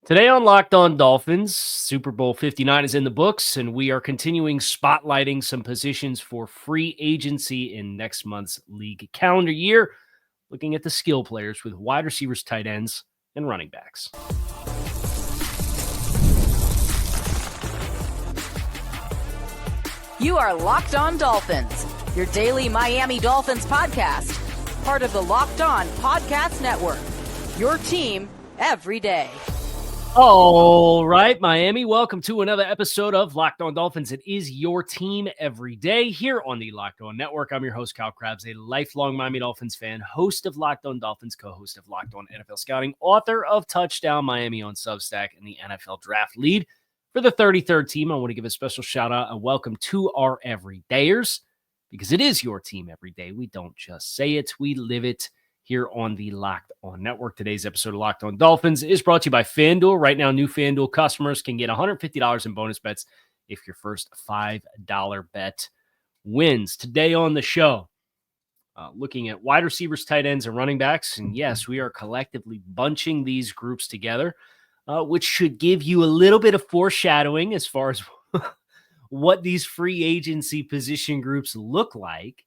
Today on Locked On Dolphins, Super Bowl 59 is in the books, and we are continuing spotlighting some positions for free agency in next month's league calendar year, looking at the skill players with wide receivers, tight ends, and running backs. You are Locked On Dolphins, your daily Miami Dolphins podcast, part of the Locked On Podcast Network, your team every day. All right, Miami, welcome to another episode of Locked On Dolphins. It is your team every day here on the Locked On Network. I'm your host, Kyle Krabs, a lifelong Miami Dolphins fan, host of Locked On Dolphins, co-host of Locked On NFL Scouting, author of Touchdown Miami on Substack, and the NFL Draft lead for the 33rd team. I want to give a special shout out and welcome to our everydayers, because it is your team every day. We don't just say it, we live it here on the Locked On Network. Today's episode of Locked On Dolphins is brought to you by FanDuel. Right now, new FanDuel customers can get $150 in bonus bets if your first $5 bet wins. Today on the show, looking at wide receivers, tight ends, and running backs. And yes, we are collectively bunching these groups together, which should give you a little bit of foreshadowing as far as what these free agency position groups look like.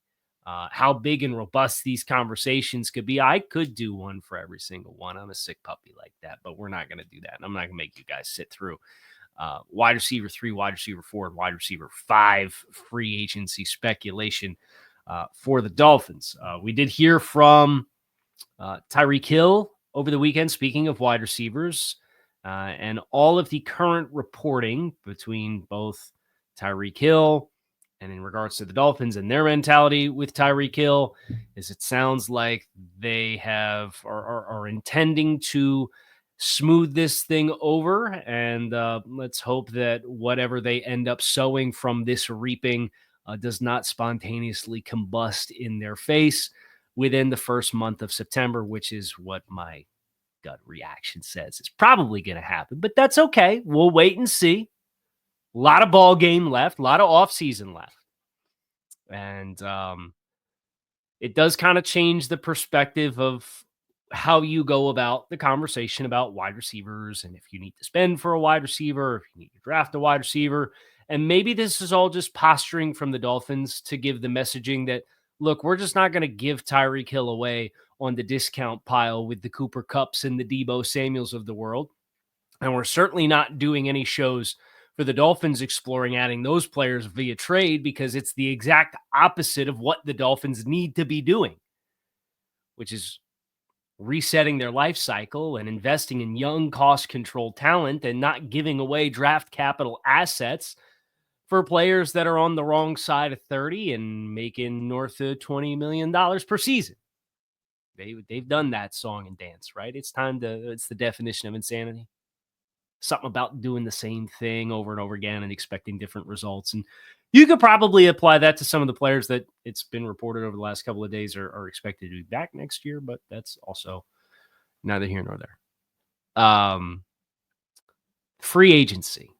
How big and robust these conversations could be. I could do one for every single one. I'm a sick puppy like that, but we're not going to do that. And I'm not going to make you guys sit through wide receiver 3, wide receiver 4, and wide receiver 5 free agency speculation for the Dolphins. We did hear from Tyreek Hill over the weekend, speaking of wide receivers, and all of the current reporting between both Tyreek Hill and in regards to the Dolphins and their mentality with Tyreek Hill, is it sounds like they are intending to smooth this thing over. And let's hope that whatever they end up sowing from this reaping does not spontaneously combust in their face within the first month of September, which is what my gut reaction says is probably going to happen. But that's okay. We'll wait and see. A lot of ball game left, a lot of offseason left. And it does kind of change the perspective of how you go about the conversation about wide receivers and if you need to spend for a wide receiver, if you need to draft a wide receiver. And maybe this is all just posturing from the Dolphins to give the messaging that, look, we're just not going to give Tyreek Hill away on the discount pile with the Cooper Kupps and the Deebo Samuels of the world. And we're certainly not doing any shows for the Dolphins exploring adding those players via trade, because it's the exact opposite of what the Dolphins need to be doing, which is resetting their life cycle and investing in young, cost-controlled talent and not giving away draft capital assets for players that are on the wrong side of 30 and making north of $20 million per season. They've done that song and dance, right? It's the definition of insanity. Something about doing the same thing over and over again and expecting different results. And you could probably apply that to some of the players that it's been reported over the last couple of days are expected to be back next year, but that's also neither here nor there. Free agency.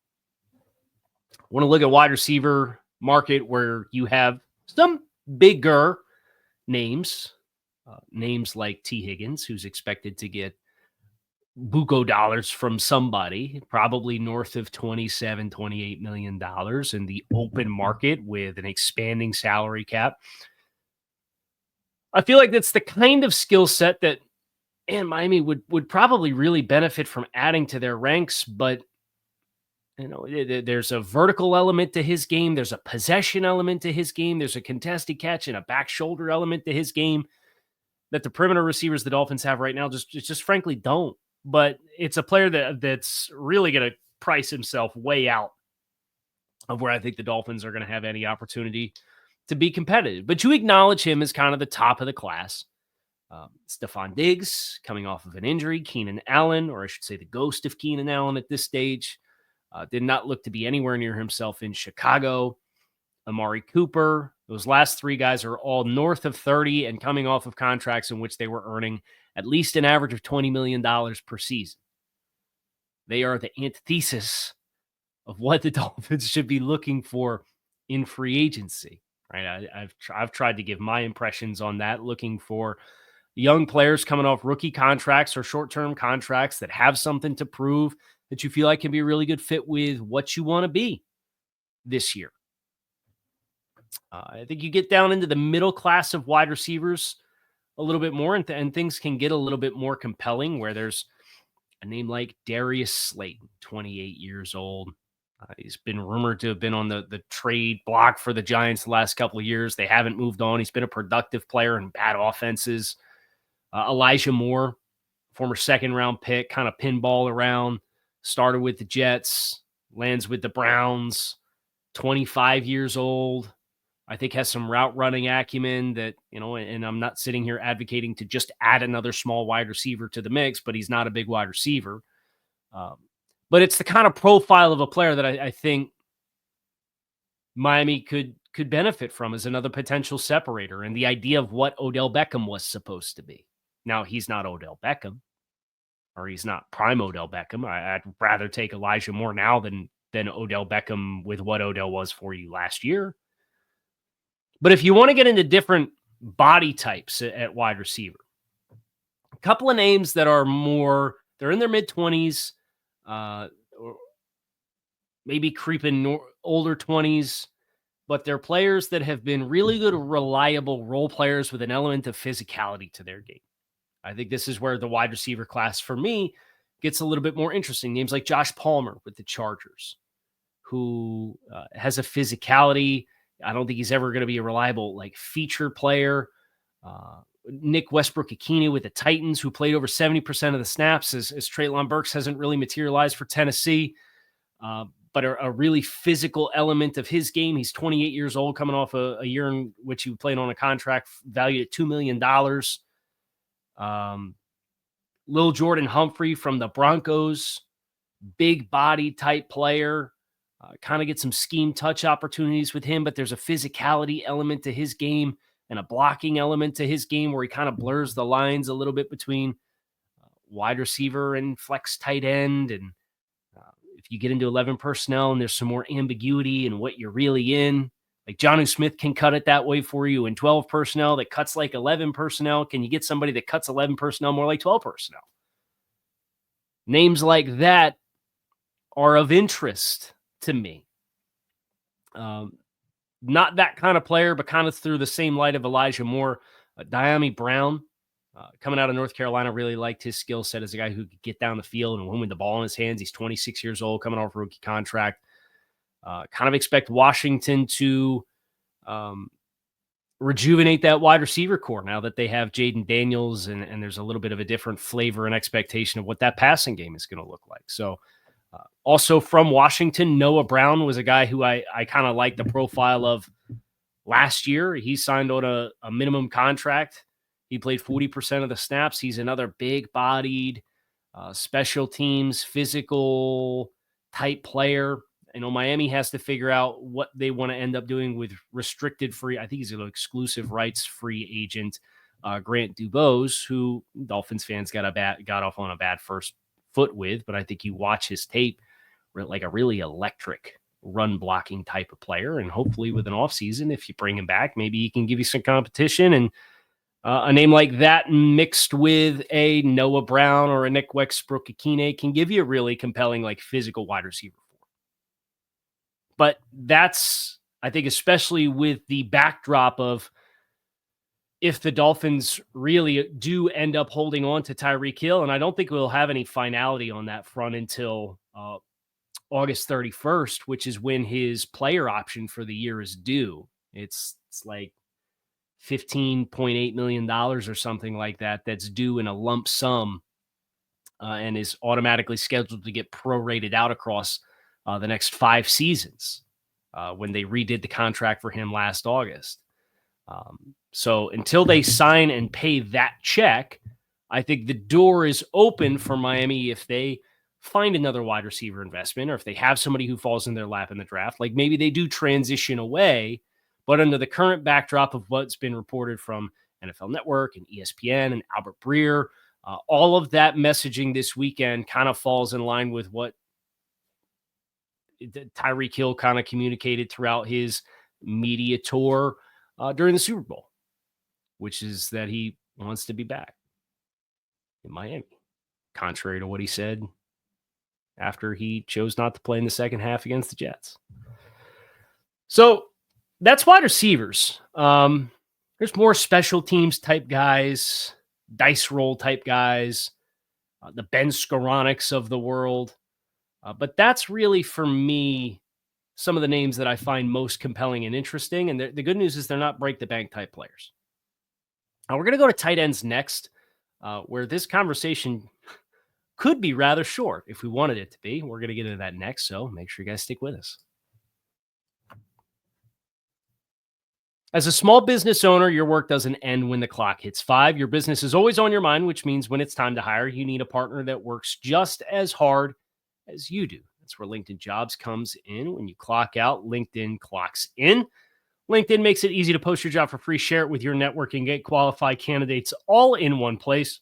I want to look at wide receiver market where you have some bigger names, names like T. Higgins, who's expected to get buco dollars from somebody, probably north of $27-28 million in the open market with an expanding salary cap. I feel like that's the kind of skill set that Miami would probably really benefit from adding to their ranks. But there's a vertical element to his game. There's a possession element to his game. There's a contested catch and a back shoulder element to his game that the perimeter receivers the Dolphins have right now just frankly don't. But it's a player that's really going to price himself way out of where I think the Dolphins are going to have any opportunity to be competitive. But you acknowledge him as kind of the top of the class. Stephon Diggs coming off of an injury. Keenan Allen, or I should say the ghost of Keenan Allen at this stage, did not look to be anywhere near himself in Chicago. Amari Cooper. Those last three guys are all north of 30 and coming off of contracts in which they were earning at least an average of $20 million per season. They are the antithesis of what the Dolphins should be looking for in free agency, right? I've tried to give my impressions on that, looking for young players coming off rookie contracts or short-term contracts that have something to prove that you feel like can be a really good fit with what you want to be this year. I think you get down into the middle class of wide receivers a little bit more, and things can get a little bit more compelling where there's a name like Darius Slayton, 28 years old. He's been rumored to have been on the trade block for the Giants the last couple of years. They haven't moved on. He's been a productive player in bad offenses. Elijah Moore, former second-round pick, kind of pinball around, started with the Jets, lands with the Browns, 25 years old. I think has some route running acumen that, and I'm not sitting here advocating to just add another small wide receiver to the mix, but he's not a big wide receiver. But it's the kind of profile of a player that I think Miami could benefit from as another potential separator and the idea of what Odell Beckham was supposed to be. Now, he's not Odell Beckham, or he's not prime Odell Beckham. I'd rather take Elijah Moore now than Odell Beckham with what Odell was for you last year. But if you want to get into different body types at wide receiver, a couple of names that are more, they're in their mid-20s, or maybe creeping older 20s, but they're players that have been really good, reliable role players with an element of physicality to their game. I think this is where the wide receiver class, for me, gets a little bit more interesting. Names like Josh Palmer with the Chargers, who has a physicality. I don't think he's ever going to be a reliable feature player. Nick Westbrook-Ikhine with the Titans, who played over 70% of the snaps as Treylon Burks hasn't really materialized for Tennessee, but a really physical element of his game. He's 28 years old, coming off a year in which he played on a contract valued at $2 million. Lil Jordan Humphrey from the Broncos, big body type player. Kind of get some scheme touch opportunities with him, but there's a physicality element to his game and a blocking element to his game where he kind of blurs the lines a little bit between wide receiver and flex tight end. And if you get into 11 personnel and there's some more ambiguity in what you're really in, like Jonnu Smith can cut it that way for you. In 12 personnel that cuts like 11 personnel, can you get somebody that cuts 11 personnel more like 12 personnel? Names like that are of interest to me. Not that kind of player, but kind of through the same light of Elijah Moore. Diami Brown, coming out of North Carolina, really liked his skill set as a guy who could get down the field and win with the ball in his hands. He's 26 years old, coming off a rookie contract. Kind of expect Washington to rejuvenate that wide receiver core now that they have Jaden Daniels, and there's a little bit of a different flavor and expectation of what that passing game is going to look like. So, also from Washington, Noah Brown was a guy who I kind of like the profile of last year. He signed on a minimum contract. He played 40% of the snaps. He's another big-bodied, special teams, physical type player. Miami has to figure out what they want to end up doing with restricted free. I think he's an exclusive rights free agent, Grant Dubose, who Dolphins fans got off on a bad first foot with, but I think you watch his tape, like a really electric run blocking type of player. And hopefully with an offseason, if you bring him back, maybe he can give you some competition. And a name like that mixed with a Noah Brown or a Nick Westbrook-Ikhine can give you a really compelling, physical wide receiver. But that's, I think, especially with the backdrop of if the Dolphins really do end up holding on to Tyreek Hill, and I don't think we'll have any finality on that front until August 31st, which is when his player option for the year is due. It's like $15.8 million or something like that that's due in a lump sum and is automatically scheduled to get prorated out across the next 5 seasons when they redid the contract for him last August. So until they sign and pay that check, I think the door is open for Miami if they find another wide receiver investment or if they have somebody who falls in their lap in the draft. Like maybe they do transition away, but under the current backdrop of what's been reported from NFL Network and ESPN and Albert Breer, all of that messaging this weekend kind of falls in line with what Tyreek Hill kind of communicated throughout his media tour during the Super Bowl, which is that he wants to be back in Miami, contrary to what he said after he chose not to play in the second half against the Jets. So that's wide receivers. There's more special teams type guys, dice roll type guys, the Ben Skoroneks of the world. But that's really, for me, some of the names that I find most compelling and interesting. And the good news is they're not break-the-bank type players. Now, we're going to go to tight ends next, where this conversation could be rather short if we wanted it to be. We're going to get into that next, so make sure you guys stick with us. As a small business owner, your work doesn't end when the clock hits 5. Your business is always on your mind, which means when it's time to hire, you need a partner that works just as hard as you do. That's where LinkedIn Jobs comes in. When you clock out, LinkedIn clocks in. LinkedIn makes it easy to post your job for free, share it with your network, and get qualified candidates all in one place.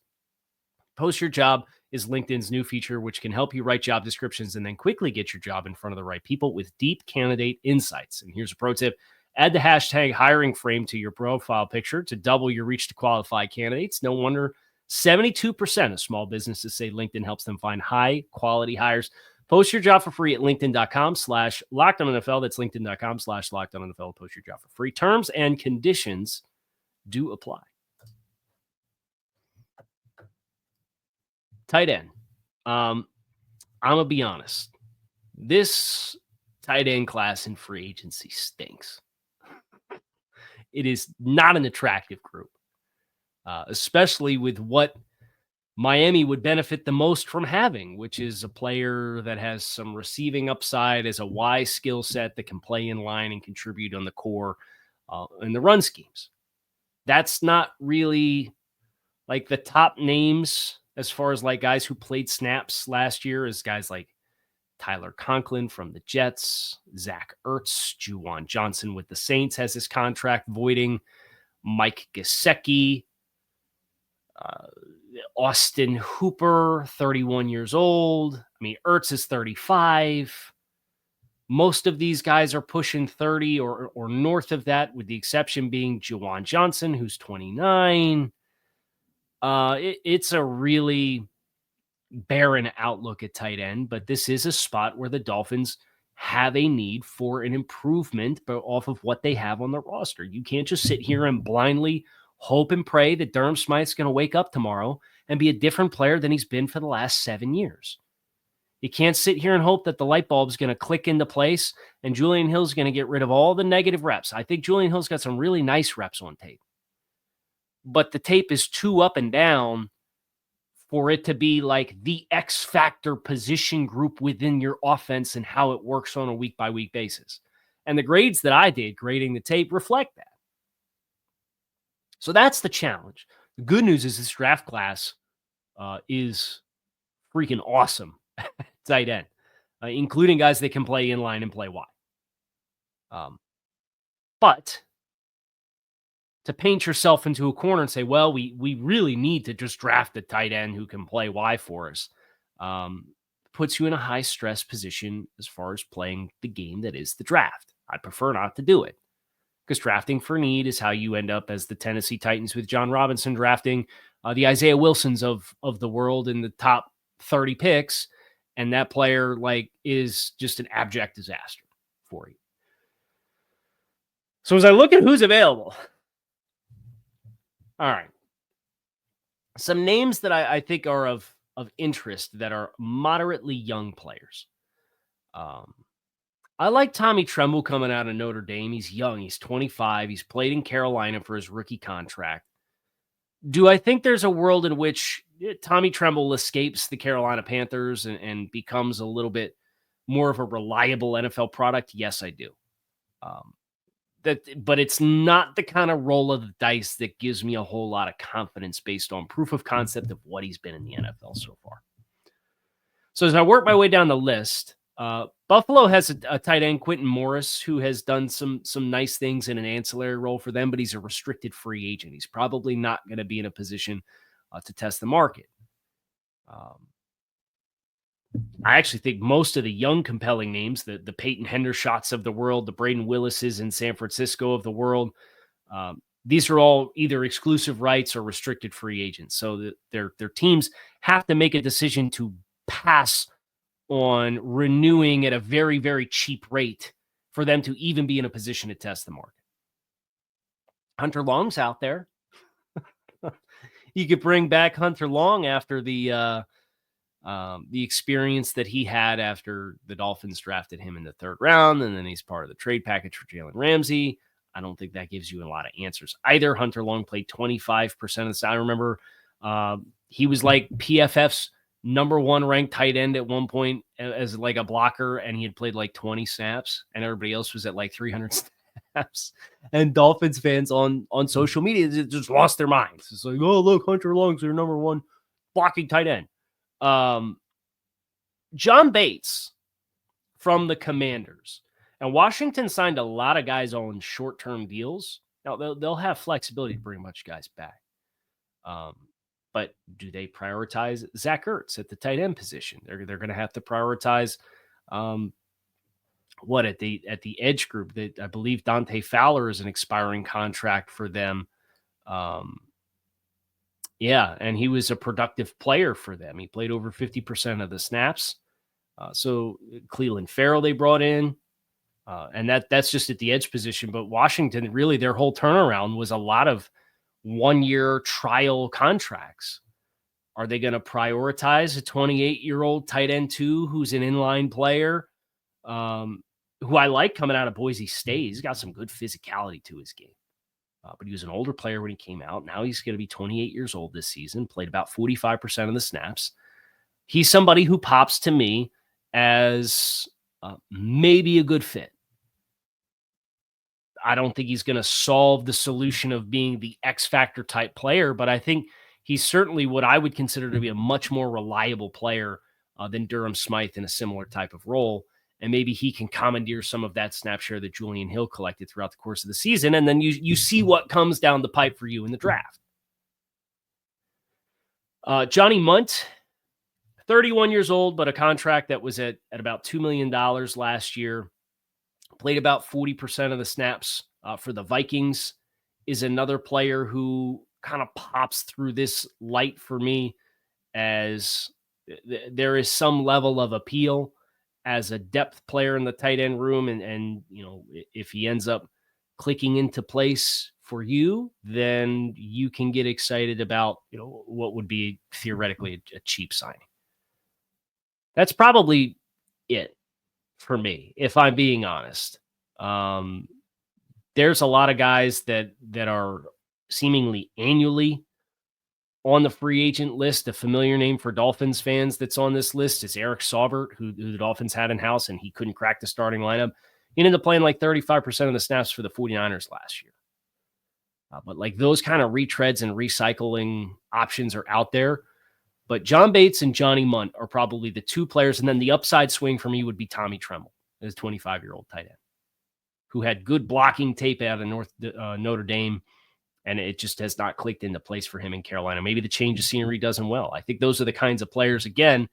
Post your job is LinkedIn's new feature, which can help you write job descriptions and then quickly get your job in front of the right people with deep candidate insights. And here's a pro tip. Add the hashtag hiring frame to your profile picture to double your reach to qualified candidates. No wonder 72% of small businesses say LinkedIn helps them find high quality hires. Post your job for free at linkedin.com/LockedOnNFL. That's linkedin.com/LockedOnNFL. Post your job for free. Terms and conditions do apply. Tight end. I'm going to be honest. This tight end class in free agency stinks. It is not an attractive group, especially with what Miami would benefit the most from having, which is a player that has some receiving upside as a Y skill set that can play in line and contribute on the core in the run schemes. That's not really like the top names as far as like guys who played snaps last year is guys like Tyler Conklin from the Jets, Zach Ertz, Juwan Johnson with the Saints has his contract voiding, Mike Gesicki, Austin Hooper, 31 years old. I mean, Ertz is 35. Most of these guys are pushing 30 or north of that, with the exception being Juwan Johnson, who's 29. It's a really barren outlook at tight end, but this is a spot where the Dolphins have a need for an improvement, but off of what they have on the roster. You can't just sit here and blindly hope and pray that Durham Smythe's going to wake up tomorrow and be a different player than he's been for the last 7 years. You can't sit here and hope that the light bulb is going to click into place and Julian Hill's going to get rid of all the negative reps. I think Julian Hill's got some really nice reps on tape, but the tape is too up and down for it to be like the X factor position group within your offense and how it works on a week-by-week basis. And the grades that I did grading the tape reflect that. So that's the challenge. The good news is this draft class is freaking awesome tight end, including guys that can play in line and play wide. But to paint yourself into a corner and say, well, we really need to just draft a tight end who can play Y for us, puts you in a high-stress position as far as playing the game that is the draft. I prefer not to do it because drafting for need is how you end up as the Tennessee Titans with John Robinson drafting the Isaiah Wilsons of the world in the top 30 picks, and that player is just an abject disaster for you. So as I look at who's available, all right, some names that I think are of interest that are moderately young players. I like Tommy Tremble coming out of Notre Dame. He's young. He's 25. He's played in Carolina for his rookie contract. Do I think there's a world in which Tommy Tremble escapes the Carolina Panthers and becomes a little bit more of a reliable NFL product? Yes, I do. But it's not the kind of roll of the dice that gives me a whole lot of confidence based on proof of concept of what he's been in the NFL so far. So as I work my way down the list, Buffalo has a tight end, Quentin Morris, who has done some nice things in an ancillary role for them, but he's a restricted free agent. He's probably not going to be in a position to test the market. I actually think most of the young, compelling names, the Peyton Hendershots of the world, the Braden Willises in San Francisco of the world, these are all either exclusive rights or restricted free agents. So that their teams have to make a decision to pass on renewing at a very, very cheap rate for them to even be in a position to test the market. Hunter Long's out there. You could bring back Hunter Long after the experience that he had after the Dolphins drafted him in the 3rd round, and then he's part of the trade package for Jalen Ramsey. I don't think that gives you a lot of answers either. Hunter Long played 25% of the snap. I remember he was like PFF's number 1 ranked tight end at one point as like a blocker, and he had played like 20 snaps, and everybody else was at like 300 snaps. And Dolphins fans on social media just lost their minds. It's like, oh, look, Hunter Long's their number 1 blocking tight end. John Bates from the Commanders. And Washington signed a lot of guys on short-term deals. Now, they'll have flexibility to bring a bunch of guys back. But do they prioritize Zach Ertz at the tight end position? They're going to have to prioritize at the edge group. That I believe Dante Fowler is an expiring contract for them. Yeah, and he was a productive player for them. He played over 50% of the snaps. So Cleveland Farrell they brought in. And that's just at the edge position. But Washington, really, their whole turnaround was a lot of 1-year trial contracts. Are they going to prioritize a 28-year-old tight end too, who's an inline player, who I like coming out of Boise State? He's got some good physicality to his game. But he was an older player when he came out. Now he's going to be 28 years old this season, played about 45% of the snaps. He's somebody who pops to me as maybe a good fit. I don't think he's going to solve the solution of being the X factor type player, but I think he's certainly what I would consider to be a much more reliable player than Durham Smythe in a similar type of role. And maybe he can commandeer some of that snap share that Julian Hill collected throughout the course of the season. And then you see what comes down the pipe for you in the draft. Johnny Munt, 31 years old, but a contract that was at about $2 million last year. Played about 40% of the snaps for the Vikings, is another player who kind of pops through this light for me as there is some level of appeal as a depth player in the tight end room. And you know, if he ends up clicking into place for you, then you can get excited about, you know, what would be theoretically a cheap signing. That's probably it for me, if I'm being honest. There's a lot of guys that are seemingly annually on the free agent list. A familiar name for Dolphins fans that's on this list is Eric Saubert, who the Dolphins had in-house, and he couldn't crack the starting lineup. He ended up playing like 35% of the snaps for the 49ers last year. But like those kind of retreads and recycling options are out there. But John Bates and Johnny Munt are probably the two players. And then the upside swing for me would be Tommy Tremble, his 25-year-old tight end, who had good blocking tape out of Notre Dame, and it just has not clicked into place for him in Carolina. Maybe the change of scenery does him well. I think those are the kinds of players, again,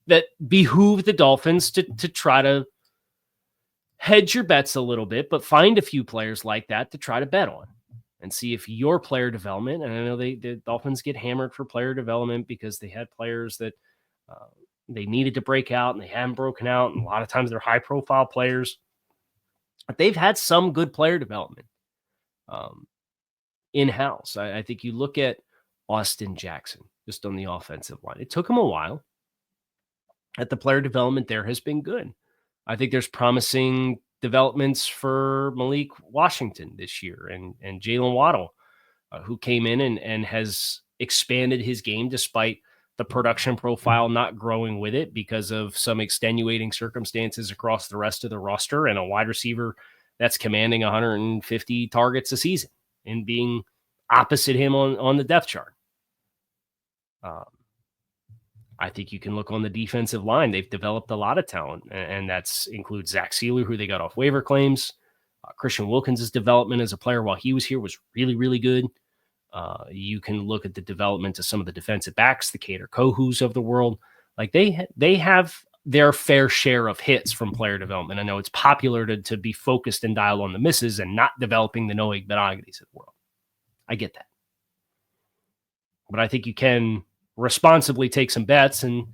that behoove the Dolphins to try to hedge your bets a little bit, but find a few players like that to try to bet on and see if your player development, and I know the Dolphins get hammered for player development because they had players that they needed to break out and they haven't broken out, and a lot of times they're high-profile players. But they've had some good player development in-house. I think you look at Austin Jackson, just on the offensive line. It took him a while. At the player development there has been good. I think there's promising developments for Malik Washington this year and Jalen Waddle, who came in and has expanded his game despite the production profile not growing with it because of some extenuating circumstances across the rest of the roster, and a wide receiver that's commanding 150 targets a season and being opposite him on the depth chart. I think you can look on the defensive line. They've developed a lot of talent, and that includes Zach Sealer, who they got off waiver claims. Christian Wilkins' development as a player while he was here was really, really good. You can look at the development of some of the defensive backs, the Kader Kohus of the world. Like they have their fair share of hits from player development. I know it's popular to be focused and dial on the misses and not developing the Noah Igbinoghines of the world. I get that. But I think you can responsibly take some bets and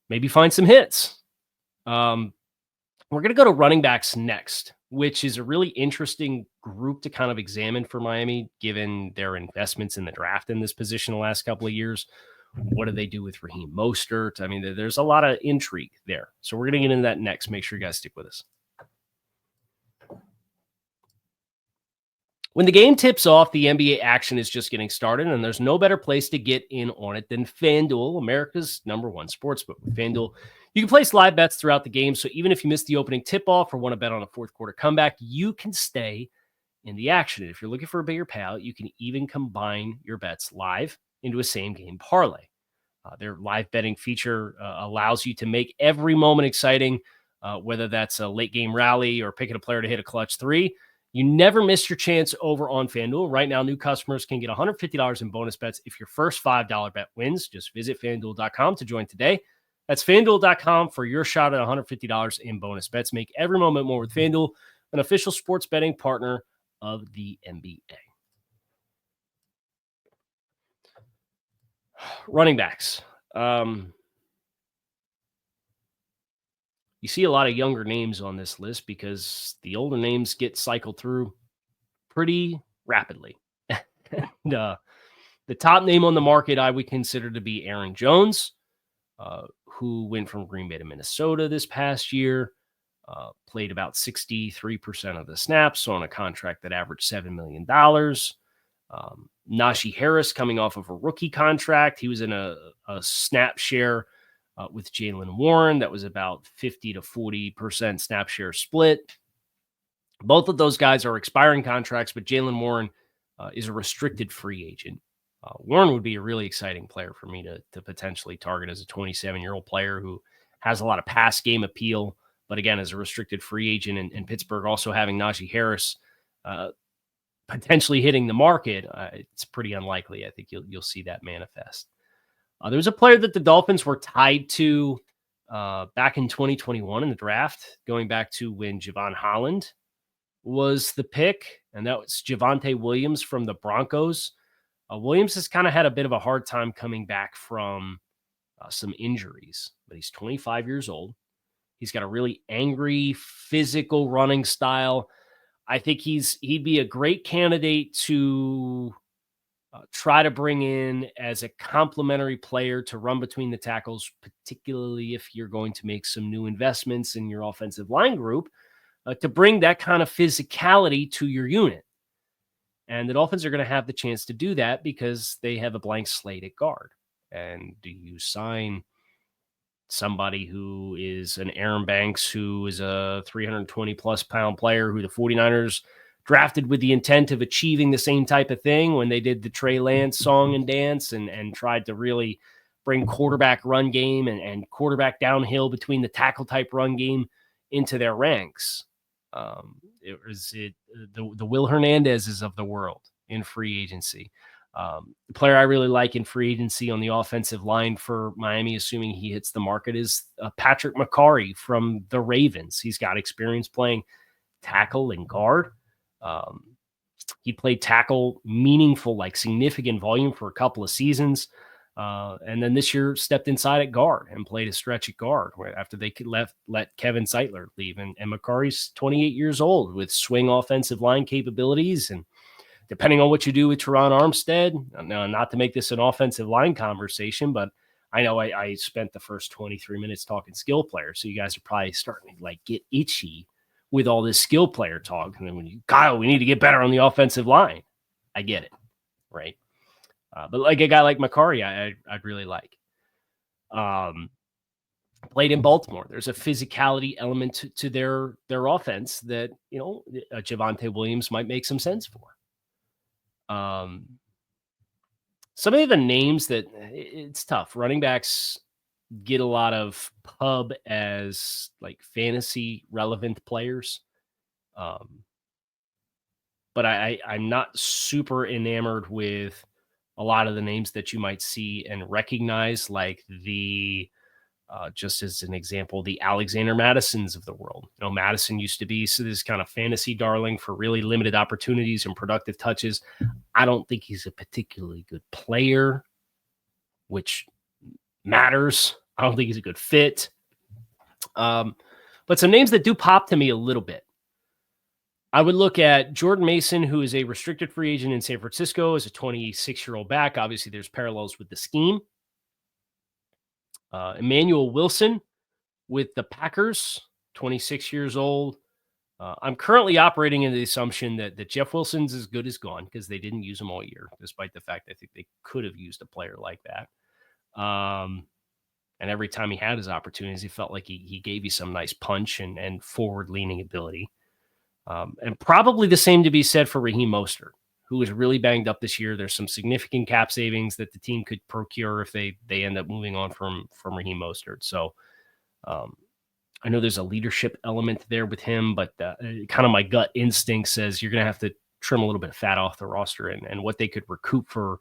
maybe find some hits. We're going to go to running backs next, which is a really interesting group to kind of examine for Miami, given their investments in the draft in this position the last couple of years. What do they do with Raheem Mostert? I mean, there's a lot of intrigue there. So we're going to get into that next. Make sure you guys stick with us. When the game tips off, the NBA action is just getting started, and there's no better place to get in on it than FanDuel, America's #1 sportsbook. With FanDuel, you can place live bets throughout the game, so even if you miss the opening tip-off or want to bet on a fourth quarter comeback, you can stay in the action. And if you're looking for a bigger payout, you can even combine your bets live into a same-game parlay. Their live betting feature allows you to make every moment exciting, whether that's a late-game rally or picking a player to hit a clutch three. You never miss your chance over on FanDuel. Right now, new customers can get $150 in bonus bets if your first $5 bet wins. Just visit FanDuel.com to join today. That's FanDuel.com for your shot at $150 in bonus bets. Make every moment more with FanDuel, an official sports betting partner of the NBA. Running backs. You see a lot of younger names on this list because the older names get cycled through pretty rapidly. And, the top name on the market I would consider to be Aaron Jones, who went from Green Bay to Minnesota this past year, played about 63% of the snaps on a contract that averaged $7 million. Najee Harris coming off of a rookie contract. He was in a snap share with Jaylen Warren. That was about 50 to 40% snap share split. Both of those guys are expiring contracts, but Jaylen Warren is a restricted free agent. Warren would be a really exciting player for me to potentially target as a 27-year-old player who has a lot of pass game appeal, but again, as a restricted free agent, and Pittsburgh also having Najee Harris potentially hitting the market, it's pretty unlikely. I think you'll see that manifest. There was a player that the Dolphins were tied to back in 2021 in the draft, going back to when Javon Holland was the pick, and that was Javonte Williams from the Broncos. Williams has kind of had a bit of a hard time coming back from some injuries, but he's 25 years old. He's got a really angry, physical running style. I think he'd be a great candidate to try to bring in as a complementary player to run between the tackles, particularly if you're going to make some new investments in your offensive line group, to bring that kind of physicality to your unit. And the Dolphins are going to have the chance to do that because they have a blank slate at guard. And do you sign somebody who is an Aaron Banks, who is a 320-plus pound player who the 49ers drafted with the intent of achieving the same type of thing when they did the Trey Lance song and dance and tried to really bring quarterback run game and quarterback downhill between the tackle type run game into their ranks? The Will Hernandezes of the world in free agency. The player I really like in free agency on the offensive line for Miami, assuming he hits the market, is Patrick McCarry from the Ravens. He's got experience playing tackle and guard. He played tackle meaningful, like significant volume for a couple of seasons. And then this year stepped inside at guard and played a stretch at guard after they let Kevin Zeitler leave. And McCarry's 28 years old with swing offensive line capabilities. And depending on what you do with Teron Armstead, now, not to make this an offensive line conversation, but I know I spent the first 23 minutes talking skill players. So you guys are probably starting to get itchy with all this skill player talk. And then Kyle, we need to get better on the offensive line. I get it. Right. But like a guy like McCarry, I'd really like. Played in Baltimore. There's a physicality element to their offense that, Javonte Williams might make some sense for. Some of the names that it's tough. Running backs get a lot of pub as fantasy relevant players. But I'm not super enamored with a lot of the names that you might see and recognize, like the Just as an example, the Alexander Madisons of the world. Madison used to be this kind of fantasy darling for really limited opportunities and productive touches. I don't think he's a particularly good player, which matters. I don't think he's a good fit. But some names that do pop to me a little bit. I would look at Jordan Mason, who is a restricted free agent in San Francisco as a 26-year-old back. Obviously, there's parallels with the scheme. Emmanuel Wilson with the Packers, 26 years old. I'm currently operating in the assumption that Jeff Wilson's as good as gone because they didn't use him all year, despite the fact I think they could have used a player like that. And every time he had his opportunities, he felt like he gave you some nice punch and forward-leaning ability. And probably the same to be said for Raheem Mostert, who was really banged up this year. There's some significant cap savings that the team could procure if they end up moving on from Raheem Mostert. So I know there's a leadership element there with him, but kind of my gut instinct says you're going to have to trim a little bit of fat off the roster, and what they could recoup for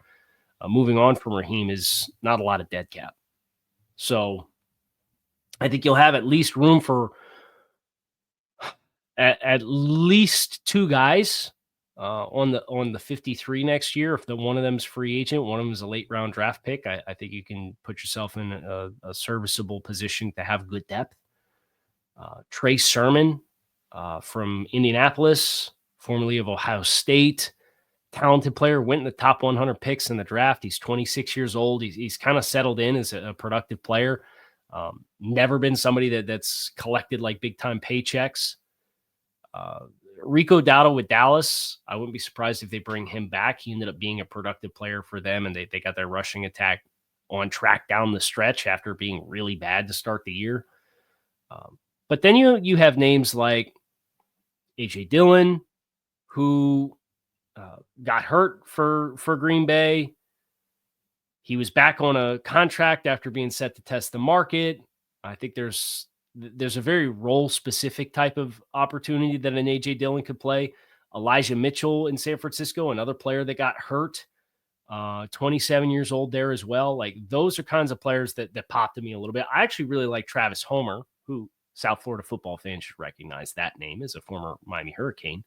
moving on from Raheem is not a lot of dead cap. So I think you'll have at least room for at least two guys on the 53 next year. If one of them's free agent, one of them is a late round draft pick, I think you can put yourself in a serviceable position to have good depth. Trey Sermon from Indianapolis, formerly of Ohio State, talented player, went in the top 100 picks in the draft. He's 26 years old. He's kind of settled in as a productive player. Never been somebody that's collected like big time paychecks. Rico Dowdle with Dallas, I wouldn't be surprised if they bring him back. He ended up being a productive player for them, and they got their rushing attack on track down the stretch after being really bad to start the year. But then you have names like A.J. Dillon, who got hurt for Green Bay. He was back on a contract after being set to test the market. I think there's a very role-specific type of opportunity that an A.J. Dillon could play. Elijah Mitchell in San Francisco, another player that got hurt, 27 years old there as well. Like, those are kinds of players that pop to me a little bit. I actually really like Travis Homer, who South Florida football fans should recognize that name as a former Miami Hurricane.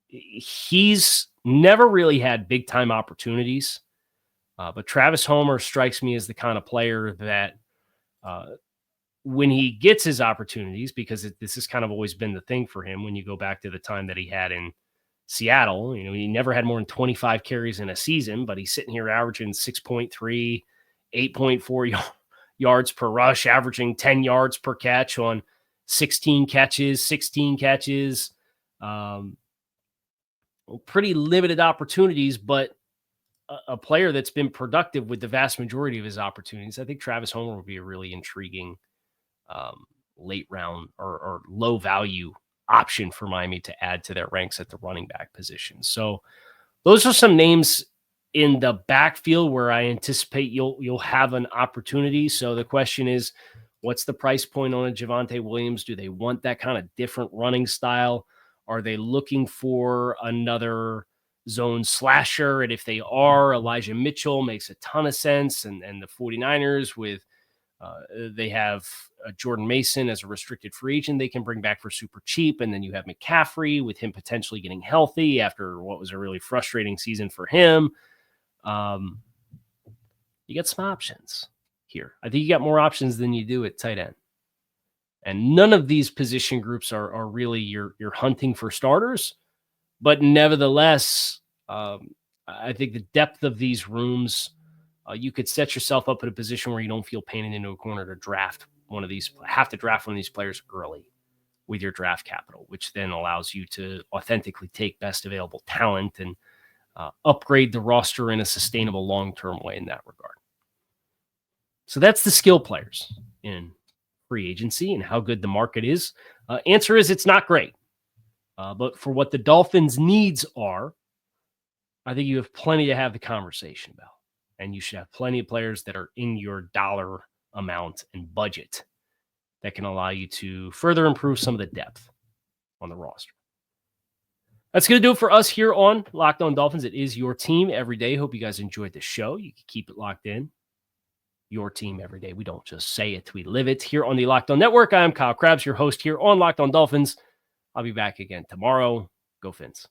He's never really had big-time opportunities, but Travis Homer strikes me as the kind of player that when he gets his opportunities, because this has kind of always been the thing for him when you go back to the time that he had in Seattle, he never had more than 25 carries in a season, but he's sitting here averaging 6.3, 8.4 yards per rush, averaging 10 yards per catch on 16 catches. Pretty limited opportunities, but a player that's been productive with the vast majority of his opportunities. I think Travis Homer would be a really intriguing late round or low value option for Miami to add to their ranks at the running back position. So those are some names in the backfield where I anticipate you'll have an opportunity. So the question is, what's the price point on a Javonte Williams? Do they want that kind of different running style? Are they looking for another zone slasher? And if they are, Elijah Mitchell makes a ton of sense. And the 49ers they have Jordan Mason as a restricted free agent they can bring back for super cheap. And then you have McCaffrey with him potentially getting healthy after what was a really frustrating season for him. You get some options here. I think you got more options than you do at tight end. And none of these position groups are really you're hunting for starters. But nevertheless, I think the depth of these rooms, you could set yourself up in a position where you don't feel painted into a corner to have to draft one of these players early with your draft capital, which then allows you to authentically take best available talent and upgrade the roster in a sustainable long-term way in that regard. So that's the skill players in free agency and how good the market is. Answer is it's not great. But for what the Dolphins' needs are, I think you have plenty to have the conversation about. And you should have plenty of players that are in your dollar amount and budget that can allow you to further improve some of the depth on the roster. That's going to do it for us here on Locked On Dolphins. It is your team every day. Hope you guys enjoyed the show. You can keep it locked in your team every day. We don't just say it, we live it. Here on the Locked On Network, I am Kyle Krabs, your host here on Locked On Dolphins. I'll be back again tomorrow. Go Fins.